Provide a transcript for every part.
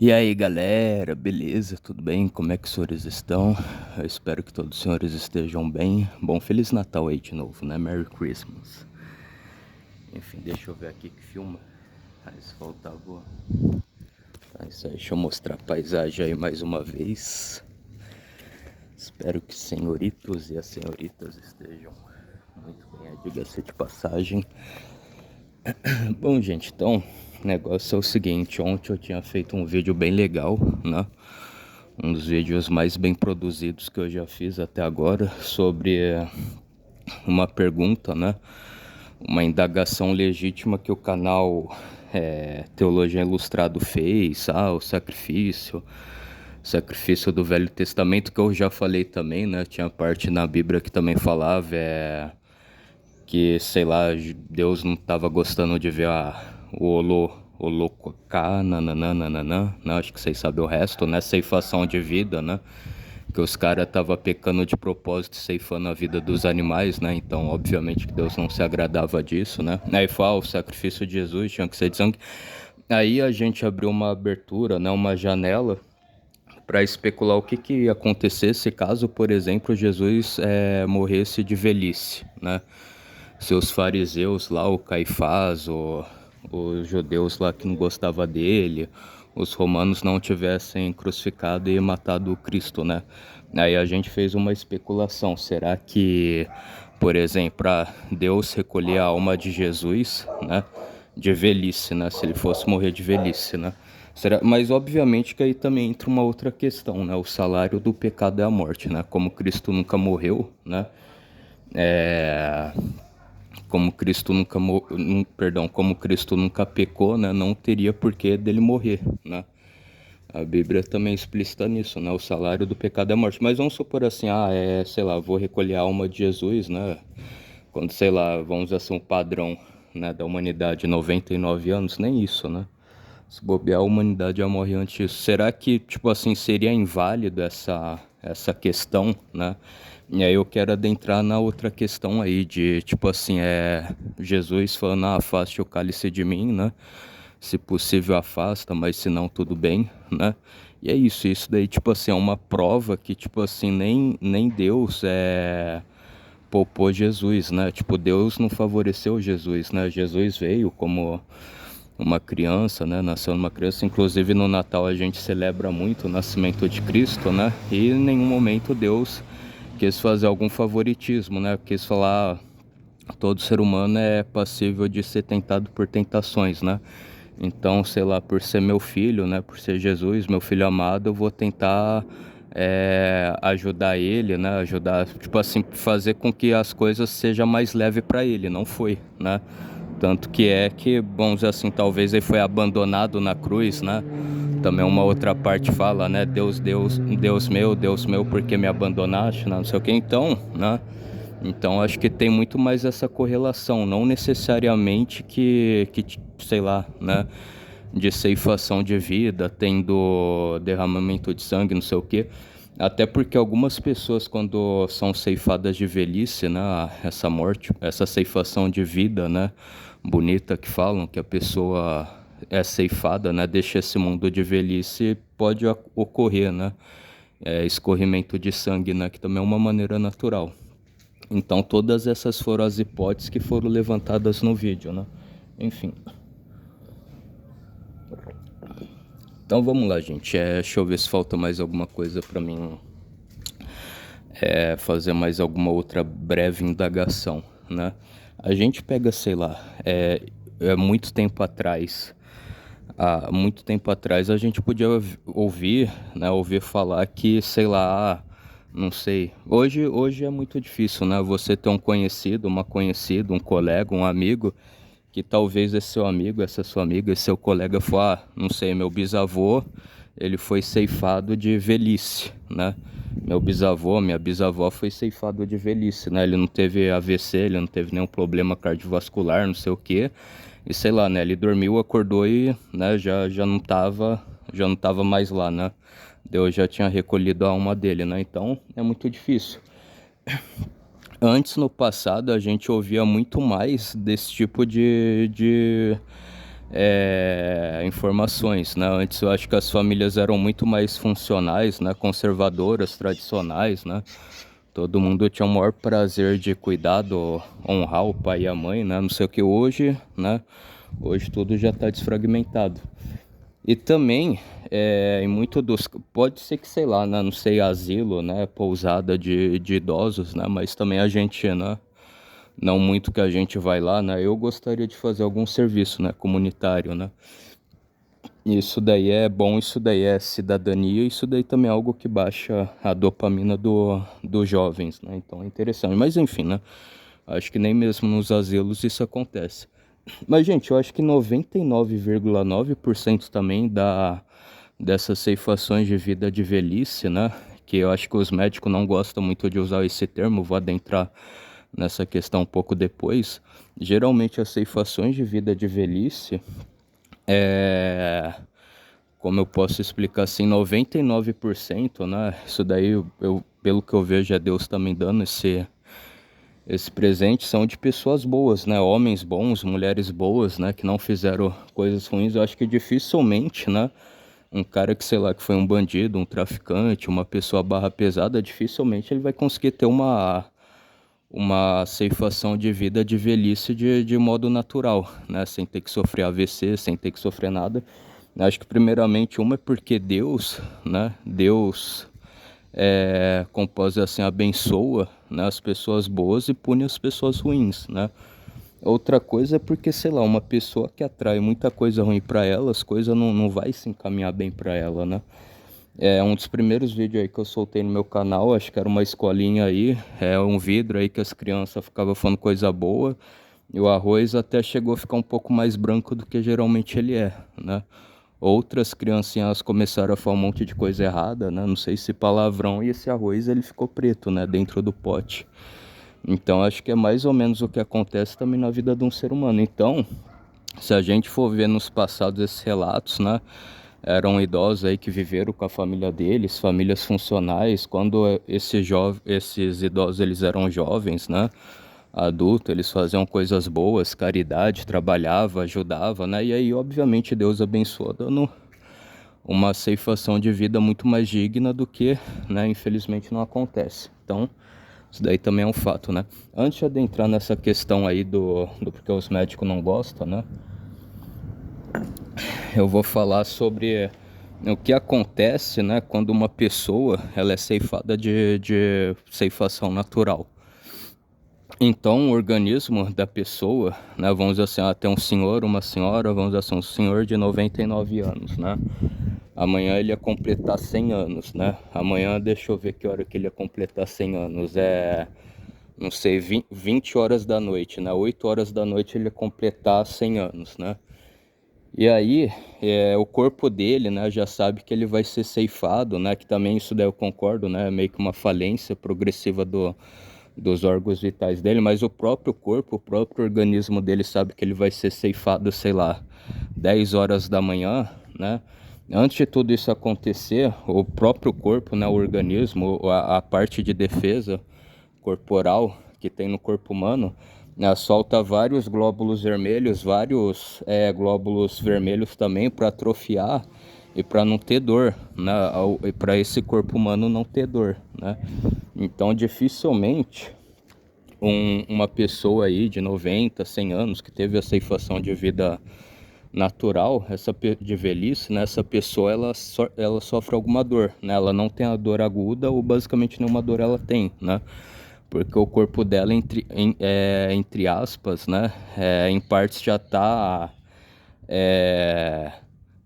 E aí galera, beleza? Tudo bem? Como é que os senhores estão? Eu espero que todos os senhores estejam bem. Bom, Feliz Natal aí de novo, né? Merry Christmas. Enfim, deixa eu ver aqui que filma. Mas faltava. Tá, isso aí, deixa eu mostrar a paisagem aí mais uma vez. Espero que os senhoritos e as senhoritas estejam muito bem, diga-se de passagem. Bom, gente, então, o negócio é o seguinte: ontem eu tinha feito um vídeo bem legal, né? Um dos vídeos mais bem produzidos que eu já fiz até agora, sobre uma pergunta, né? Uma indagação legítima que o canal Teologia Ilustrado fez, o sacrifício do Velho Testamento, que eu já falei também, né? Tinha parte na Bíblia que também falava que, sei lá, Deus não estava gostando de ver o holocausto, nananana, né? Acho que vocês sabem o resto, né? Ceifação de vida, né? Que os caras estavam pecando de propósito, ceifando a vida dos animais, né? Então, obviamente que Deus não se agradava disso, né? Aí fala, o sacrifício de Jesus tinha que ser de sangue. Aí a gente abriu uma abertura, né? Uma janela para especular o que ia acontecer se caso, por exemplo, Jesus morresse de velhice, né? Se os fariseus lá, o Caifás, os judeus lá que não gostavam dele, os romanos não tivessem crucificado e matado o Cristo, né? Aí a gente fez uma especulação, será que, por exemplo, para Deus recolher a alma de Jesus, né? De velhice, né? Se ele fosse morrer de velhice, né? Será? Mas obviamente que aí também entra uma outra questão, né? O salário do pecado é a morte, né? Como Cristo nunca morreu, né? Como Cristo nunca, como Cristo nunca pecou, né? Não teria porquê dele morrer, né? A Bíblia também explícita nisso, né? O salário do pecado é a morte. Mas vamos supor assim, sei lá, vou recolher a alma de Jesus, né? Quando, sei lá, vamos usar assim um padrão, né, da humanidade, 99 anos, nem isso, né? Se bobear, a humanidade já morre antes disso. Será que, tipo assim, seria inválido essa questão, né? E aí eu quero adentrar na outra questão aí de, tipo assim, Jesus falando, afaste o cálice de mim, né? Se possível afasta, mas se não, tudo bem, né? E é isso daí, tipo assim, é uma prova que, tipo assim, nem Deus poupou Jesus, né? Tipo, Deus não favoreceu Jesus, né? Jesus veio como uma criança, né? Nasceu uma criança. Inclusive no Natal a gente celebra muito o nascimento de Cristo, né? E em nenhum momento Deus quis fazer algum favoritismo, né? Quis falar, todo ser humano é passível de ser tentado por tentações, né? Então, sei lá, por ser meu filho, né? Por ser Jesus, meu filho amado, eu vou tentar ajudar ele, né? Ajudar, tipo assim, fazer com que as coisas sejam mais leve para ele. Não foi, né? Tanto que, vamos dizer assim, talvez ele foi abandonado na cruz, né? Também uma outra parte fala, né? Deus meu, por que me abandonaste, né? Não sei o que. Então, né? Então acho que tem muito mais essa correlação, não necessariamente que sei lá, né? De ceifação de vida, tendo derramamento de sangue, não sei o que. Até porque algumas pessoas, quando são ceifadas de velhice, né? Essa morte, essa ceifação de vida, né? Bonita que falam, que a pessoa é ceifada, né? Deixa esse mundo de velhice, pode ocorrer, né? Escorrimento de sangue, né? Que também é uma maneira natural. Então todas essas foram as hipóteses que foram levantadas no vídeo, né? Enfim. Então vamos lá, gente. Deixa eu ver se falta mais alguma coisa para mim fazer mais alguma outra breve indagação, né? A gente pega, sei lá, muito tempo atrás, há muito tempo atrás a gente podia ouvir, né, ouvir falar que, sei lá, não sei. Hoje é muito difícil, né? Você ter um conhecido, uma conhecida, um colega, um amigo, que talvez esse seu amigo, essa sua amiga, esse seu colega for, não sei, meu bisavô, ele foi ceifado de velhice, né? Meu bisavô, minha bisavó foi ceifado de velhice, né? Ele não teve AVC, ele não teve nenhum problema cardiovascular, não sei o quê. E sei lá, né? Ele dormiu, acordou e, né, já não tava mais lá, né? Deus já tinha recolhido a alma dele, né? Então é muito difícil. Antes, no passado, a gente ouvia muito mais desse tipo informações, né? Antes eu acho que as famílias eram muito mais funcionais, né? Conservadoras, tradicionais, né? Todo mundo tinha o maior prazer de cuidar honrar o pai e a mãe, né? Não sei o que hoje, né? Hoje tudo já está desfragmentado. E também, em muito dos... Pode ser que, sei lá, né? Não sei, asilo, né? Pousada de idosos, né? Mas também a gente, né? Não muito que a gente vai lá, né? Eu gostaria de fazer algum serviço, né? Comunitário, né? Isso daí é bom, isso daí é cidadania, isso daí também é algo que baixa a dopamina dos jovens, né? Então é interessante. Mas enfim, né? Acho que nem mesmo nos asilos isso acontece. Mas, gente, eu acho que 99,9% também dessas ceifações de vida de velhice, né? Que eu acho que os médicos não gostam muito de usar esse termo, vou adentrar nessa questão um pouco depois. Geralmente as ceifações de vida de velhice como eu posso explicar assim, 99%, né? Isso daí, pelo que eu vejo, é Deus tá me dando esse presente, são de pessoas boas, né? Homens bons, mulheres boas, né? Que não fizeram coisas ruins. Eu acho que dificilmente, né? Um cara que, sei lá, que foi um bandido, um traficante, uma pessoa barra pesada, dificilmente ele vai conseguir ter uma ceifação de vida de velhice de modo natural, né? Sem ter que sofrer AVC, sem ter que sofrer nada. Acho que primeiramente uma é porque Deus, né? Deus, como posso dizer assim, abençoa, né, as pessoas boas e pune as pessoas ruins, né? Outra coisa é porque, sei lá, uma pessoa que atrai muita coisa ruim para ela, as coisas não vai se encaminhar bem para ela, né? Um dos primeiros vídeos aí que eu soltei no meu canal, acho que era uma escolinha aí, um vidro aí que as crianças ficavam falando coisa boa, e o arroz até chegou a ficar um pouco mais branco do que geralmente ele é, né? Outras criancinhas começaram a falar um monte de coisa errada, né? Não sei se palavrão, e esse arroz ele ficou preto, né? Dentro do pote. Então acho que é mais ou menos o que acontece também na vida de um ser humano. Então, se a gente for ver nos passados esses relatos, né? Eram idosos aí que viveram com a família deles, famílias funcionais, quando esses idosos eles eram jovens, né? Adulto, eles faziam coisas boas, caridade, trabalhava, ajudava, né? E aí, obviamente, Deus abençoou, dando uma ceifação de vida muito mais digna do que, né, infelizmente não acontece. Então, isso daí também é um fato, né? Antes de adentrar nessa questão aí do porque os médicos não gostam, né? Eu vou falar sobre o que acontece, né, quando uma pessoa ela é ceifada de ceifação natural. Então, o organismo da pessoa, né, vamos dizer assim, tem um senhor, uma senhora, vamos dizer assim, um senhor de 99 anos, né? Amanhã ele ia completar 100 anos, né? Amanhã, deixa eu ver que hora que ele ia completar 100 anos. Não sei, 20 horas da noite, né? 8 horas da noite ele ia completar 100 anos, né? E aí, o corpo dele, né, já sabe que ele vai ser ceifado, né? Que também isso daí eu concordo, né? Meio que uma falência progressiva dos órgãos vitais dele, mas o próprio corpo, o próprio organismo dele sabe que ele vai ser ceifado, sei lá, 10 horas da manhã, né? Antes de tudo isso acontecer, o próprio corpo, né, o organismo, a parte de defesa corporal que tem no corpo humano, né, solta vários glóbulos vermelhos, vários glóbulos vermelhos também para atrofiar e para não ter dor, né, para esse corpo humano não ter dor, né? Então dificilmente uma pessoa aí de 90, 100 anos que teve a ceifação de vida natural, de velhice, né, essa pessoa ela sofre alguma dor, né? Ela não tem a dor aguda ou basicamente nenhuma dor ela tem, né? Porque o corpo dela, entre aspas, né, em partes já está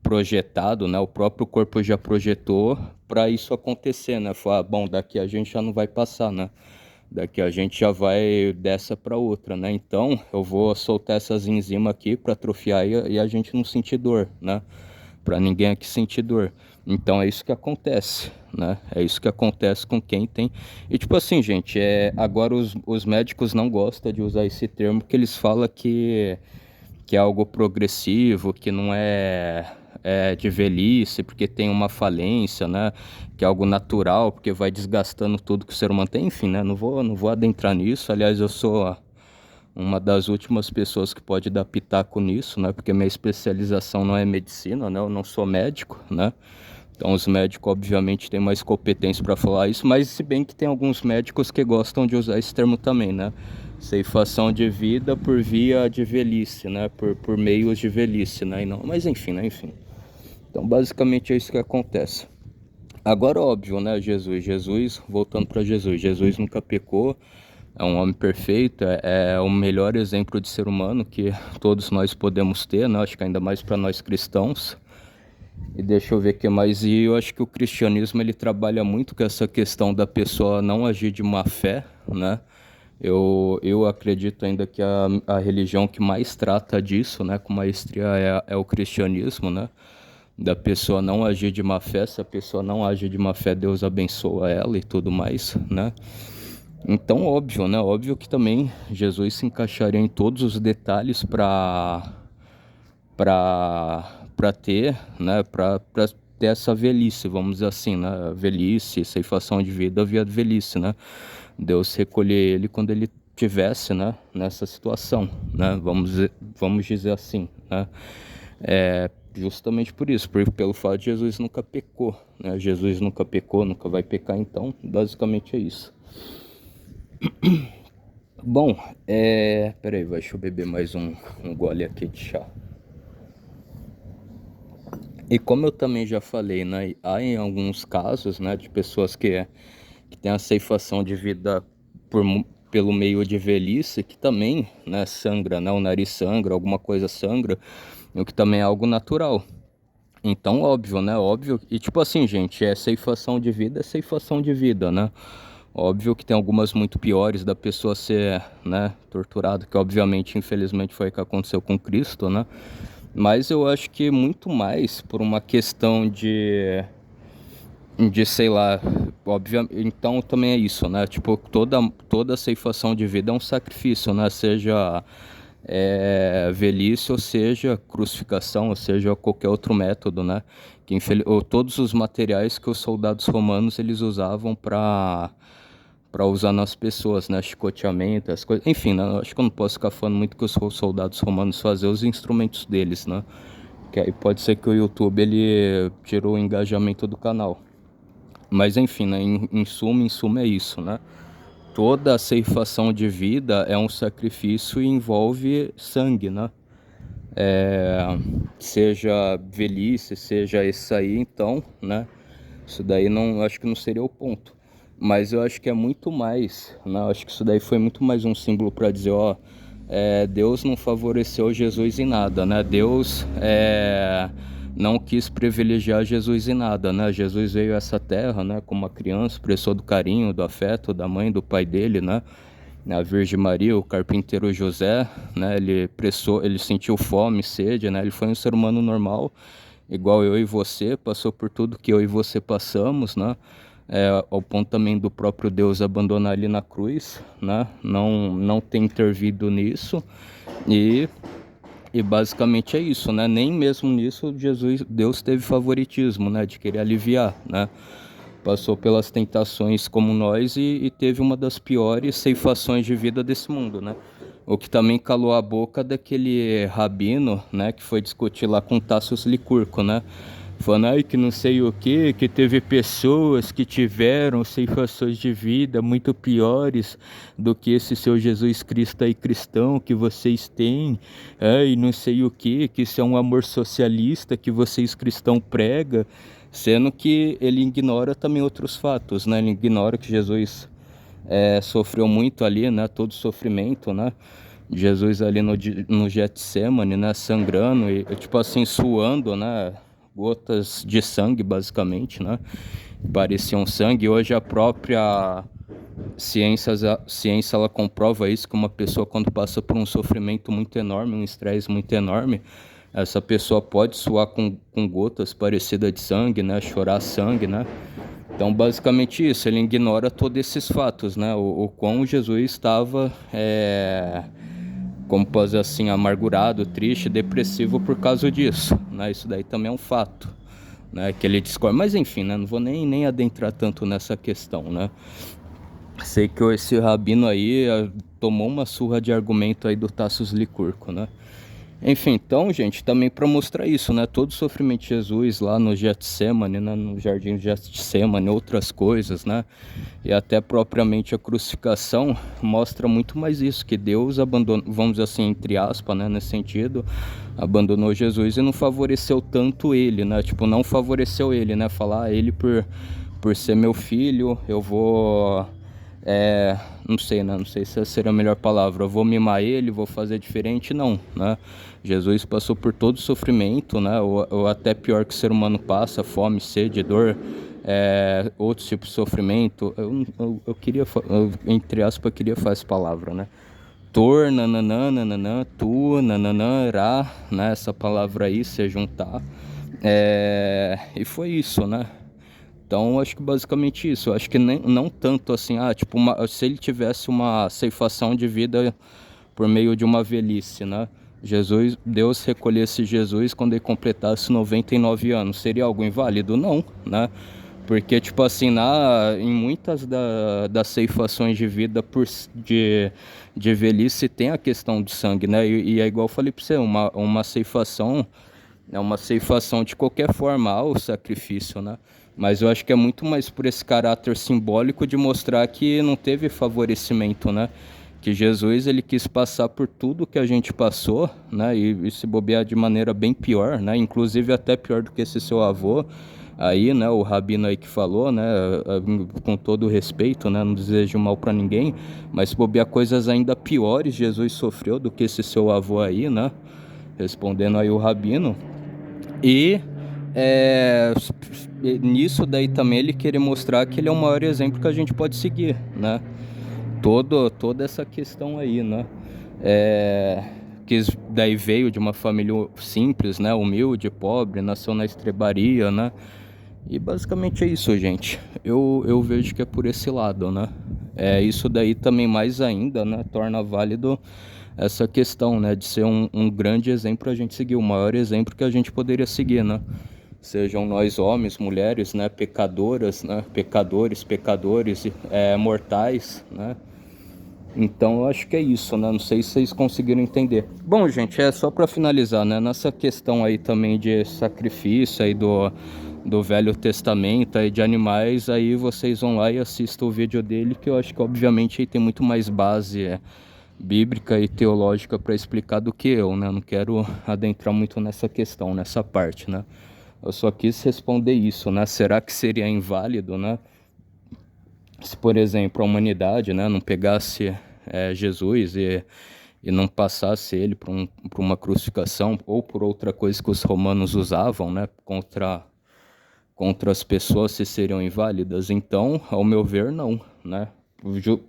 projetado, né? O próprio corpo já projetou para isso acontecer, né? Falar, bom, daqui a gente já não vai passar, né? Daqui a gente já vai dessa para outra, né? Então eu vou soltar essas enzimas aqui para atrofiar e a gente não sentir dor, né? Para ninguém aqui sentir dor. Então é isso que acontece, né? É isso que acontece com quem tem. E tipo assim, gente, agora os médicos não gostam de usar esse termo porque eles falam que é algo progressivo, que não é de velhice, porque tem uma falência, né? Que é algo natural, porque vai desgastando tudo que o ser humano tem. Enfim, né? Não vou adentrar nisso. Aliás, eu sou uma das últimas pessoas que pode dar pitaco nisso, né? Porque minha especialização não é medicina, né? Eu não sou médico, né? Então os médicos obviamente têm mais competência para falar isso, mas se bem que tem alguns médicos que gostam de usar esse termo também, né? Ceifação de vida por via de velhice, né? Por meios de velhice, né? E não, mas enfim, né? Enfim. Então basicamente é isso que acontece. Agora óbvio, né? Jesus, voltando para Jesus nunca pecou, é um homem perfeito, é o melhor exemplo de ser humano que todos nós podemos ter, né? Acho que ainda mais para nós cristãos. E deixa eu ver o que mais. E eu acho que o cristianismo ele trabalha muito com essa questão da pessoa não agir de má fé, né? Eu acredito ainda que a religião que mais trata disso, né, com maestria é o cristianismo, né? Da pessoa não agir de má fé. Se a pessoa não age de má fé, Deus abençoa ela e tudo mais, né? Então, óbvio, né? Óbvio que também Jesus se encaixaria em todos os detalhes para ter, né, para ter essa velhice, vamos dizer assim, né, velhice, ceifação de vida via velhice, né, Deus recolher ele quando ele tivesse, né, nessa situação, né, vamos dizer assim, né, justamente por isso, pelo fato de Jesus nunca pecou, né, Jesus nunca pecou, nunca vai pecar, então, basicamente é isso. Bom, peraí, deixa eu beber mais um gole aqui de chá. E como eu também já falei, né, há em alguns casos, né, de pessoas que têm a ceifação de vida pelo meio de velhice, que também, né, sangra, né, o nariz sangra, alguma coisa sangra, o que também é algo natural. Então, óbvio, né, óbvio, e tipo assim, gente, ceifação de vida, é ceifação de vida, né. Óbvio que tem algumas muito piores da pessoa ser, né, torturada, que obviamente, infelizmente, foi o que aconteceu com Cristo, né. Mas eu acho que muito mais por uma questão sei lá, obviamente, então também é isso, né? Tipo, toda ceifação de vida é um sacrifício, né? Seja velhice, ou seja crucificação, ou seja qualquer outro método, né? Ou todos os materiais que os soldados romanos eles usavam para usar nas pessoas, né? Chicoteamento, as coisas. Enfim, né? Eu acho que eu não posso ficar falando muito que os soldados romanos faziam os instrumentos deles, né? Que aí pode ser que o YouTube ele tirou o engajamento do canal. Mas enfim, né? Em suma é isso, né? Toda a ceifação de vida é um sacrifício e envolve sangue, né? Seja velhice, seja esse aí, então, né? Isso daí não, acho que não seria o ponto. Mas eu acho que é muito mais, né? Eu acho que isso daí foi muito mais um símbolo para dizer, ó, Deus não favoreceu Jesus em nada, né? Deus não quis privilegiar Jesus em nada, né? Jesus veio a essa terra, né? Como uma criança, precisou do carinho, do afeto da mãe, do pai dele, né? A Virgem Maria, o carpinteiro José, né? Ele sentiu fome, sede, né? Ele foi um ser humano normal, igual eu e você, passou por tudo que eu e você passamos, né? Ao ponto também do próprio Deus abandonar ele na cruz, né? Não ter intervido nisso e basicamente é isso, né? Nem mesmo nisso Deus teve favoritismo, né? De querer aliviar, né? Passou pelas tentações como nós e teve uma das piores ceifações de vida desse mundo, né? O que também calou a boca daquele rabino, né? Que foi discutir lá com Tasso Licurgo, né? Falando ai, que não sei o que teve pessoas que tiveram ceifações de vida muito piores do que esse seu Jesus Cristo aí cristão que vocês têm, ai, não sei o que isso é um amor socialista que vocês cristão prega, sendo que ele ignora também outros fatos, né? Ele ignora que Jesus sofreu muito ali, né? Todo sofrimento, né? Jesus ali no Getsemane, né? Sangrando e tipo assim, suando, né? Gotas de sangue, basicamente, né? Pareciam sangue. Hoje a própria ciência ela comprova isso, que uma pessoa quando passa por um sofrimento muito enorme, um estresse muito enorme, essa pessoa pode suar com gotas parecidas de sangue, né? Chorar sangue, né? Então, basicamente isso, ele ignora todos esses fatos, né? O quão Jesus estava como pode dizer assim, amargurado, triste, depressivo por causa disso, né? Isso daí também é um fato, né? Que ele discorda. Mas enfim, né? Não vou nem adentrar tanto nessa questão, né? Sei que esse rabino aí tomou uma surra de argumento aí do Tacius Licurgo, né? Enfim, então, gente, também para mostrar isso, né? Todo o sofrimento de Jesus lá no Getsemane, né? No jardim de Getsemane, outras coisas, né? E até propriamente a crucificação mostra muito mais isso, que Deus abandonou, vamos dizer assim, entre aspas, né? Nesse sentido, abandonou Jesus e não favoreceu tanto ele, né? Tipo, não favoreceu ele, né? Falar, ele por ser meu filho, eu vou... não sei, né? Não sei se essa seria a melhor palavra. Eu vou mimar ele, vou fazer diferente, não, né? Jesus passou por todo o sofrimento, né? Ou até pior que o ser humano passa, fome, sede, dor, outros tipos de sofrimento. Eu queria, entre aspas, queria falar essa palavra, né? Tor, nananã, nananã, tu, nananã, ra, né? Essa palavra aí, se juntar. E foi isso, né? Então, acho que basicamente isso. Eu acho que nem, não tanto assim, tipo, se ele tivesse uma ceifação de vida por meio de uma velhice, né? Deus recolhesse Jesus quando ele completasse 99 anos. Seria algo inválido? Não, né? Porque, tipo assim, em muitas das ceifações de vida de velhice tem a questão de sangue, né? E é igual eu falei pra você, uma ceifação é uma ceifação de qualquer forma ao sacrifício, né? Mas eu acho que é muito mais por esse caráter simbólico de mostrar que não teve favorecimento, né? Que Jesus, ele quis passar por tudo que a gente passou, né? E se bobear de maneira bem pior, né? Inclusive até pior do que esse seu avô aí, né? O rabino aí que falou, né? Com todo o respeito, né? Não desejo mal para ninguém, mas se bobear coisas ainda piores Jesus sofreu do que esse seu avô aí, né? Respondendo aí o rabino. E nisso daí também ele querer mostrar que ele é o maior exemplo que a gente pode seguir, né? Toda essa questão aí, né? Que daí veio de uma família simples, né? Humilde, pobre, nasceu na estrebaria, né? E basicamente é isso, gente. Eu vejo que é por esse lado, né? Isso daí também mais ainda, né? Torna válido essa questão, né? De ser um grande exemplo a gente seguir, o maior exemplo que a gente poderia seguir, né? Sejam nós homens, mulheres, né? Pecadoras, né? Pecadores, mortais, né? Então eu acho que é isso, né? Não sei se vocês conseguiram entender. Bom, gente, só para finalizar, né? Nessa questão aí também de sacrifício aí do Velho Testamento aí de animais, aí vocês vão lá e assistam o vídeo dele, que eu acho que obviamente aí tem muito mais base bíblica e teológica para explicar do que eu, né? Não quero adentrar muito nessa questão, nessa parte, né? Eu só quis responder isso, né? Será que seria inválido, né? Se, por exemplo, a humanidade, né, não pegasse Jesus e não passasse ele por uma crucificação ou por outra coisa que os romanos usavam, né, contra as pessoas, se seriam inválidas? Então, ao meu ver, não, né?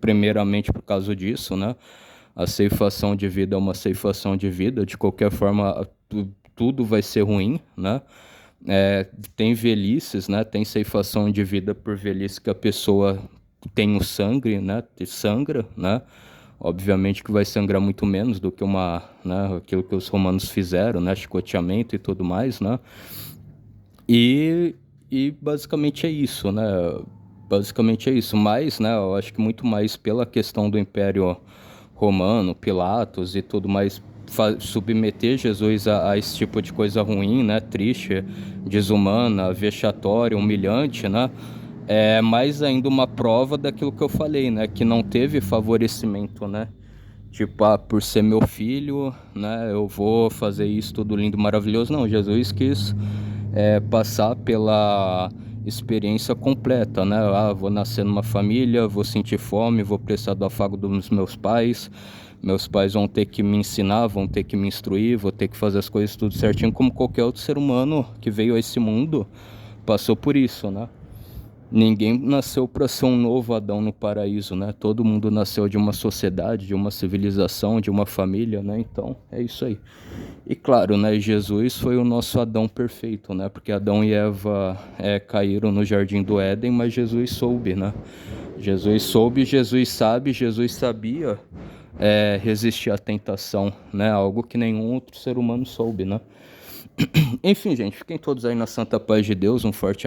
Primeiramente por causa disso, né? A ceifação de vida é uma ceifação de vida, de qualquer forma, tudo vai ser ruim, né? Tem velhices, né? Tem ceifação de vida por velhice que a pessoa tem o sangue, né? Sangra, né? Obviamente que vai sangrar muito menos do que aquilo que os romanos fizeram, né? Chicoteamento e tudo mais, né? E basicamente é isso, né? Basicamente é isso. Mas, né? Eu acho que muito mais pela questão do Império Romano, Pilatos e tudo mais, submeter Jesus a esse tipo de coisa ruim, né? Triste, desumana, vexatória, humilhante, né? É mais ainda uma prova daquilo que eu falei, né? Que não teve favorecimento, né? Tipo, por ser meu filho, né? Eu vou fazer isso tudo lindo, maravilhoso. Não, Jesus quis passar pela experiência completa, né? Vou nascer numa família, vou sentir fome, vou precisar do afago dos meus pais. Meus pais vão ter que me ensinar, vão ter que me instruir, vou ter que fazer as coisas tudo certinho, como qualquer outro ser humano que veio a esse mundo passou por isso, né? Ninguém nasceu para ser um novo Adão no paraíso, né? Todo mundo nasceu de uma sociedade, de uma civilização, de uma família, né? Então, é isso aí. E claro, né? Jesus foi o nosso Adão perfeito, né? Porque Adão e Eva caíram no jardim do Éden, mas Jesus soube, né? Jesus soube, Jesus sabe, Jesus sabia resistir à tentação, né? Algo que nenhum outro ser humano soube, né? Enfim, gente, fiquem todos aí na santa paz de Deus. Um forte abraço.